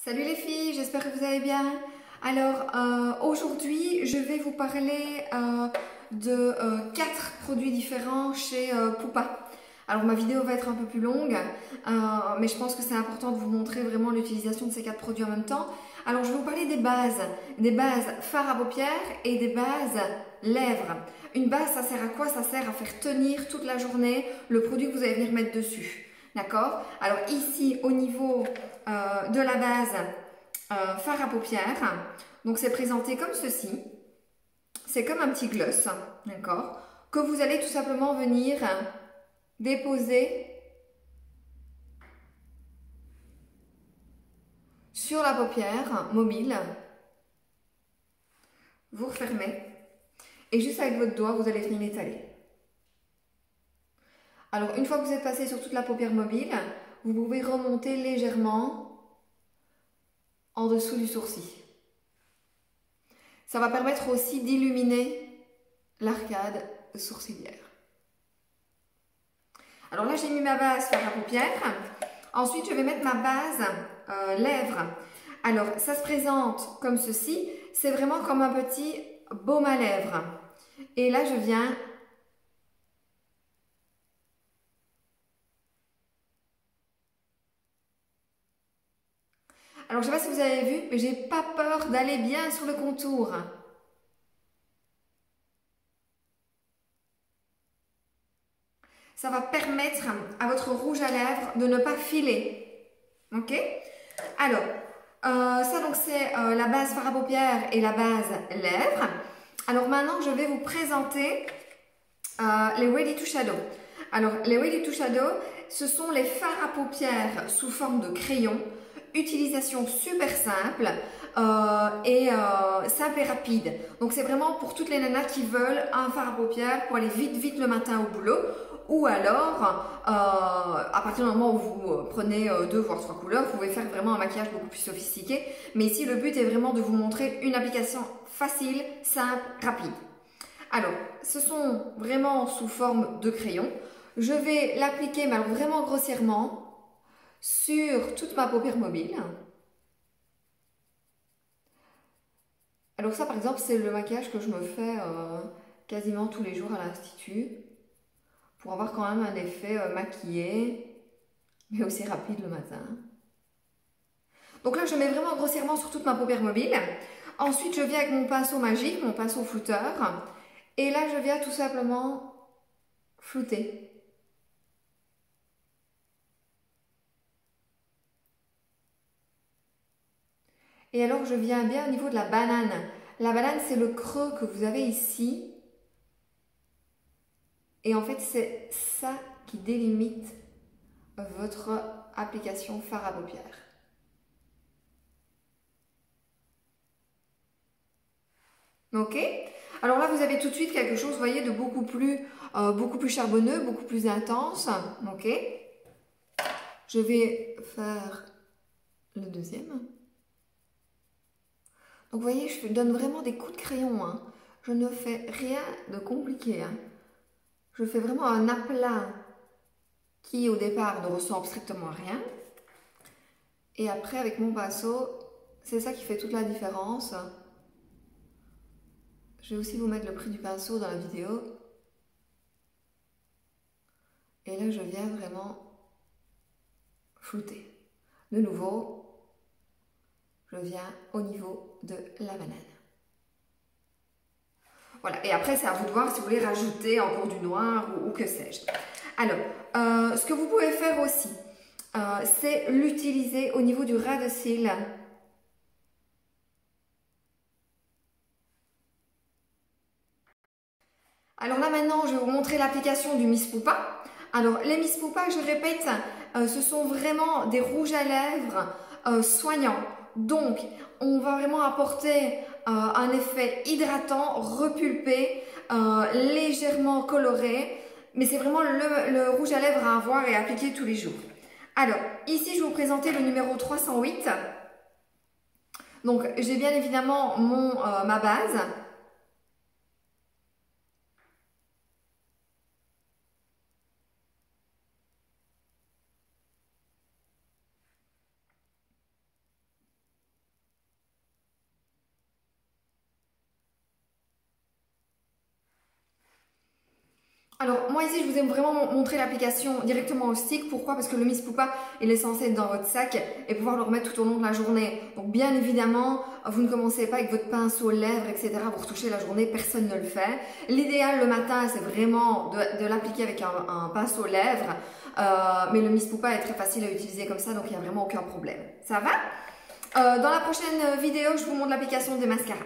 Salut les filles, j'espère que vous allez bien. Alors aujourd'hui je vais vous parler de 4 produits différents chez Poupa. Alors ma vidéo va être un peu plus longue, mais je pense que c'est important de vous montrer vraiment l'utilisation de ces 4 produits en même temps. Alors je vais vous parler des bases fard à paupières et des bases lèvres. Une base, ça sert à quoi? Ça sert à faire tenir toute la journée le produit que vous allez venir mettre dessus. D'accord? Alors ici, au niveau de la base fard à paupières, donc c'est présenté comme ceci. C'est comme un petit gloss, d'accord? Que vous allez tout simplement venir déposer sur la paupière mobile. Vous refermez et juste avec votre doigt, vous allez venir l'étaler. Alors, une fois que vous êtes passé sur toute la paupière mobile, vous pouvez remonter légèrement en dessous du sourcil. Ça va permettre aussi d'illuminer l'arcade sourcilière. Alors là, j'ai mis ma base fard à paupières. Ensuite, je vais mettre ma base lèvres. Alors, ça se présente comme ceci. C'est vraiment comme un petit baume à lèvres. Et là, je viens alors, je ne sais pas si vous avez vu, mais j'ai pas peur d'aller bien sur le contour. Ça va permettre à votre rouge à lèvres de ne pas filer. Ok? Alors, ça donc c'est la base fard à paupières et la base lèvres. Alors maintenant, je vais vous présenter les Ready to Shadow. Alors, les Ready to Shadow, ce sont les fards à paupières sous forme de crayon. Utilisation super simple simple et rapide. Donc c'est vraiment pour toutes les nanas qui veulent un fard à paupières pour aller vite le matin au boulot, ou alors à partir du moment où vous prenez 2 voire 3 couleurs, vous pouvez faire vraiment un maquillage beaucoup plus sophistiqué. Mais ici le but est vraiment de vous montrer une application facile, simple, rapide. Alors ce sont vraiment sous forme de crayon. Je vais l'appliquer mais alors vraiment grossièrement sur toute ma paupière mobile. Alors ça par exemple c'est le maquillage que je me fais quasiment tous les jours à l'institut pour avoir quand même un effet maquillé mais aussi rapide le matin. Donc là je mets vraiment grossièrement sur toute ma paupière mobile. Ensuite je viens avec mon pinceau magique, mon pinceau flouteur, et là je viens tout simplement flouter. Et alors je viens bien au niveau de la banane. La banane c'est le creux que vous avez ici. Et en fait c'est ça qui délimite votre application fard à paupières. Ok? Alors là vous avez tout de suite quelque chose, vous voyez, de beaucoup plus charbonneux, beaucoup plus intense. Ok? Je vais faire le deuxième. Donc vous voyez, je donne vraiment des coups de crayon. Hein. Je ne fais rien de compliqué. Hein. Je fais vraiment un aplat qui au départ ne ressemble strictement à rien. Et après avec mon pinceau, c'est ça qui fait toute la différence. Je vais aussi vous mettre le prix du pinceau dans la vidéo. Et là je viens vraiment flouter. De nouveau, je viens au niveau de la banane. Voilà, et après c'est à vous de voir si vous voulez rajouter encore du noir ou que sais-je. Alors, ce que vous pouvez faire aussi, c'est l'utiliser au niveau du ras de cils. Alors là maintenant, je vais vous montrer l'application du Miss Poupa. Alors les Miss Poupa, je répète, ce sont vraiment des rouges à lèvres soignants. Donc, on va vraiment apporter un effet hydratant, repulpé, légèrement coloré. Mais c'est vraiment le rouge à lèvres à avoir et à appliquer tous les jours. Alors, ici, je vais vous présenter le numéro 308. Donc, j'ai bien évidemment ma base. Alors moi ici je vous ai vraiment montré l'application directement au stick. Pourquoi? Parce que le Miss Poupa il est censé être dans votre sac et pouvoir le remettre tout au long de la journée. Donc bien évidemment vous ne commencez pas avec votre pinceau lèvres etc. Vous retouchez la journée, personne ne le fait. L'idéal le matin c'est vraiment de l'appliquer avec un pinceau lèvres. Mais le Miss Poupa est très facile à utiliser comme ça donc il n'y a vraiment aucun problème. Ça va? Dans la prochaine vidéo je vous montre l'application des mascaras.